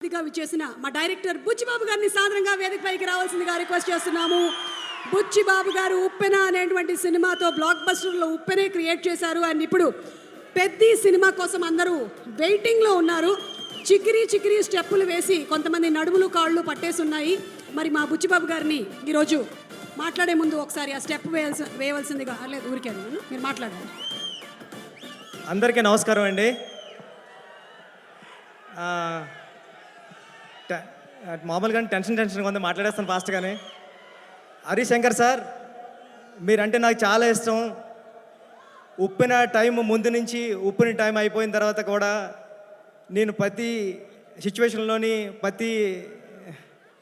విచ్చేసిన మా డైరెక్టర్ బుచ్చిబాబు గారిని సాధారణంగా వేదికపైకి రావాల్సిందిగా రిక్వెస్ట్ చేస్తున్నాము. బుచ్చిబాబు గారు ఉప్పెన అనేటువంటి సినిమాతో బ్లాక్ బస్టర్లో ఉప్పెనే క్రియేట్ చేశారు. అండ్ ఇప్పుడు పెద్ద సినిమా కోసం అందరూ వెయిటింగ్లో ఉన్నారు. చికిరి చికిరి స్టెప్పులు వేసి కొంతమంది నడుములు కాళ్ళు పట్టేసి ఉన్నాయి. మరి మా బుచ్చిబాబు గారిని ఈరోజు మాట్లాడే ముందు ఒకసారి ఆ స్టెప్ వేయవలసిందిగా. లేదు ఊరికే మీరు మాట్లాడాలి. అందరికీ నమస్కారం అండి. మామూలుగా టెన్షన్ కొంత మాట్లాడేస్తాను ఫాస్ట్గానే. హరిశంకర్ సార్, మీరంటే నాకు చాలా ఇష్టం. ఉప్పిన టైం ముందు నుంచి ఉప్పిన టైం అయిపోయిన తర్వాత కూడా నేను ప్రతి సిచ్యువేషన్లోని ప్రతి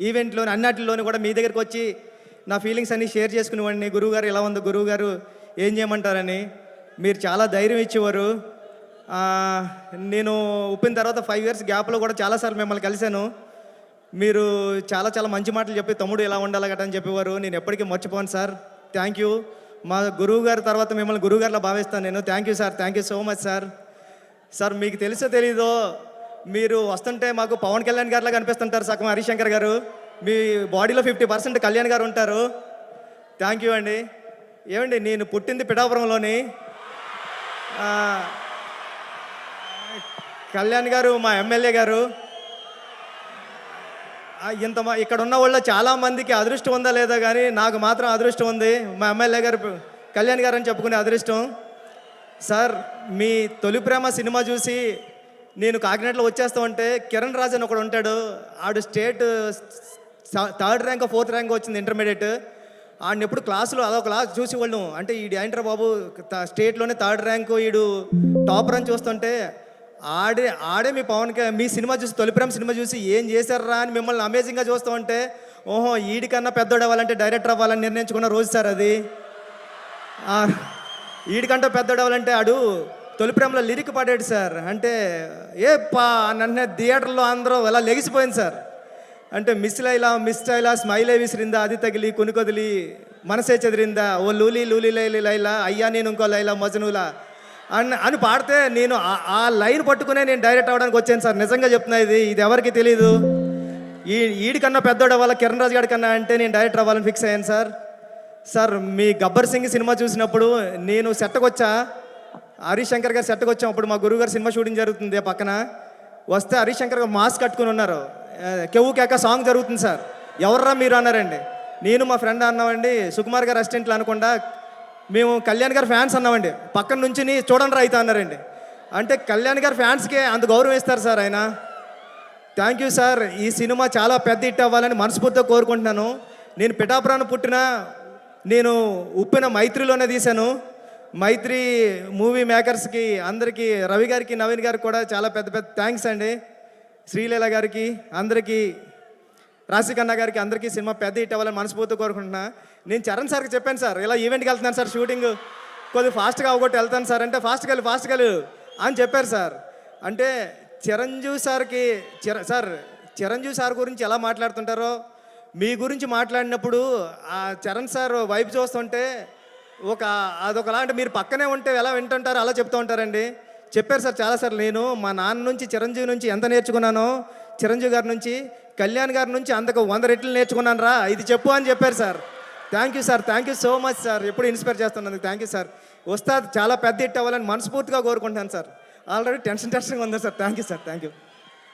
ఈవెంట్లోని అన్నిటిలోని కూడా మీ దగ్గరికి వచ్చి నా ఫీలింగ్స్ అన్నీ షేర్ చేసుకునేవాడిని. గురువుగారు ఎలా ఉందో, గురువుగారు ఏం చేయమంటారని మీరు చాలా ధైర్యం ఇచ్చేవారు. నేను ఉప్పిన తర్వాత 5 years గ్యాప్లో కూడా చాలాసార్లు మిమ్మల్ని కలిశాను. మీరు చాలా చాలా మంచి మాటలు చెప్పి తమ్ముడు ఎలా ఉండాలి గట్రా అని చెప్పేవారు. నేను ఎప్పటికీ మర్చిపోను సార్. Thank you. మా గురువు గారి తర్వాత మిమ్మల్ని గురువుగారిలా భావిస్తాను నేను. Thank you sir. Thank you so much sir. Sir మీకు తెలుసో తెలీదో, మీరు వస్తుంటే మాకు పవన్ కళ్యాణ్ గారిలా కనిపిస్తుంటారు సగం హరిశంకర్ గారు. మీ బాడీలో 50% కళ్యాణ్ గారు ఉంటారు. థ్యాంక్ యూ అండి. ఏమండి, నేను పుట్టింది పిఠాపురంలోని. కళ్యాణ్ గారు మా ఎమ్మెల్యే గారు. ఇక్కడ ఉన్న వాళ్ళు చాలామందికి అదృష్టం ఉందా లేదా కానీ నాకు మాత్రం అదృష్టం ఉంది. మా ఎమ్మెల్యే గారు కళ్యాణ్ గారు అని చెప్పుకునే అదృష్టం. సార్, మీ తొలి ప్రేమ సినిమా చూసి నేను కాకినాడలో వచ్చేస్తామంటే కిరణ్ రాజ్ అని ఒకడు ఉంటాడు. ఆడు state 3rd rank 4th rank వచ్చింది ఇంటర్మీడియట్. ఆడిని ఎప్పుడు క్లాసులో అదొక క్లాస్ చూసి వాళ్ళు అంటే ఈడు ఏంట్రా బాబు స్టేట్లోనే 3rd ర్యాంకు ఈడు టాపర్ అని చూస్తుంటే ఆడే మీ సినిమా చూసి తొలి ప్రేమ సినిమా చూసి ఏం చేశారా అని మిమ్మల్ని అమేజింగ్గా చూస్తూ ఉంటే ఓహో ఈడికన్నా పెద్దోడు అవ్వాలంటే డైరెక్టర్ అవ్వాలని నిర్ణయించుకున్న రోజు సార్ అది. ఈడికంటే పెద్దోడు అవ్వాలంటే ఆడు తొలి ప్రేమలో లిరిక్ పాడాడు సార్. అంటే నన్ను థియేటర్లో అందరూ అలా లెగిసిపోయింది సార్. అంటే మిస్ లైలా స్మైలే విసిరిందా, అది తగిలి కొనుకొదిలి మనసే చెదిరిందా, ఓ లూలి లూలి లైలి లైలా అయ్యా నేను ఇంకో లైలా మజనులా అని పాడితే నేను ఆ లైన్ పట్టుకునే నేను డైరెక్ట్ అవ్వడానికి వచ్చాను సార్. నిజంగా చెప్తున్నా, ఇది ఎవరికి తెలీదు. ఈడికన్నా పెద్దోడు అవ్వాలి కిరణ్ రాజ్ గారి కన్నా అంటే నేను డైరెక్టర్ అవ్వాలని ఫిక్స్ అయ్యాను సార్. సార్, మీ గబ్బర్ సింగ్ సినిమా చూసినప్పుడు నేను సెట్కి వచ్చా, హరిశంకర్ గారు సెట్కి వచ్చాం. అప్పుడు మా గురువు గారు సినిమా షూటింగ్ జరుగుతుంది పక్కన. వస్తే హరిశంకర్ గారు మాస్క్ కట్టుకుని ఉన్నారు. కెవ్వు కేక సాంగ్ జరుగుతుంది సార్. ఎవర్రా మీరు అన్నారండి. నేను మా ఫ్రెండ్ అన్నామండి, సుకుమార్ గారు అసిస్టెంట్లు అనకుండా మేము కళ్యాణ్ గారి ఫ్యాన్స్ అన్నామండి. పక్కన నుంచి చూడండి రా అయితే అన్నారండి. అంటే కళ్యాణ్ గారి ఫ్యాన్స్కే అంత గౌరవం ఇస్తారు సార్ ఆయన. Thank you sir. ఈ సినిమా చాలా పెద్ద హిట్ అవ్వాలని మనస్ఫూర్తిగా కోరుకుంటున్నాను. నేను పిఠాపురాన్ని పుట్టిన నేను ఉప్పిన మైత్రిలోనే తీశాను. మైత్రి మూవీ మేకర్స్కి అందరికీ, రవి గారికి నవీన్ గారికి కూడా చాలా పెద్ద పెద్ద థ్యాంక్స్ అండి. శ్రీలీల గారికి, అందరికీ, రాశికన్న గారికి, అందరికీ సినిమా పెద్ద హిట్ అవ్వాలని మనస్ఫూర్తిగా కోరుకుంటున్నా. నేను చరణ్ సార్కి చెప్పాను సార్, ఇలా ఈవెంట్కి వెళ్తున్నాను సార్, షూటింగ్ కొద్దిగా ఫాస్ట్గా అవగొట్టి వెళ్తాను సార్ అంటే ఫాస్ట్గా వెళ్ళు అని చెప్పారు సార్. అంటే చిరంజీవి సార్ గురించి ఎలా మాట్లాడుతుంటారో మీ గురించి మాట్లాడినప్పుడు ఆ చరణ్ సార్ వైపు చూస్తుంటే అదొకలా అంటే మీరు పక్కనే ఉంటే ఎలా వింటుంటారో అలా చెప్తూ ఉంటారండి. చెప్పారు సార్ చాలాసార్లు. నేను మా నాన్న నుంచి చిరంజీవి నుంచి ఎంత నేర్చుకున్నానో, చిరంజీవి గారి నుంచి కళ్యాణ్ గారి నుంచి అంతకు 100 రెట్లు నేర్చుకున్నాను రా, ఇది చెప్పు అని చెప్పారు sir. Thank you sir. Thank you so much sir. ఎప్పుడు ఇన్స్పైర్ చేస్తున్నందుకు థ్యాంక్ యూ సార్. వస్తాది చాలా పెద్ద హిట్ అవ్వాలని మనస్ఫూర్తిగా కోరుకుంటాను సార్. ఆల్రెడీ టెన్షన్గా ఉంది sir. Thank you sir. Thank you.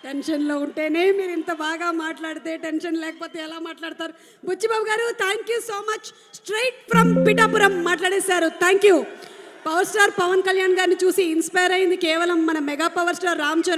టెన్షన్లో ఉంటేనే మీరు ఇంత బాగా మాట్లాడితే, టెన్షన్ లేకపోతే ఎలా మాట్లాడతారు? బుచ్చిబాబు గారు, thank you so much. Straight from Pithapuram మాట్లాడేశారు. Thank you. Power star Pawan Kalyan గారిని చూసి ఇన్స్పైర్ అయింది కేవలం మన mega power star Ram Charan.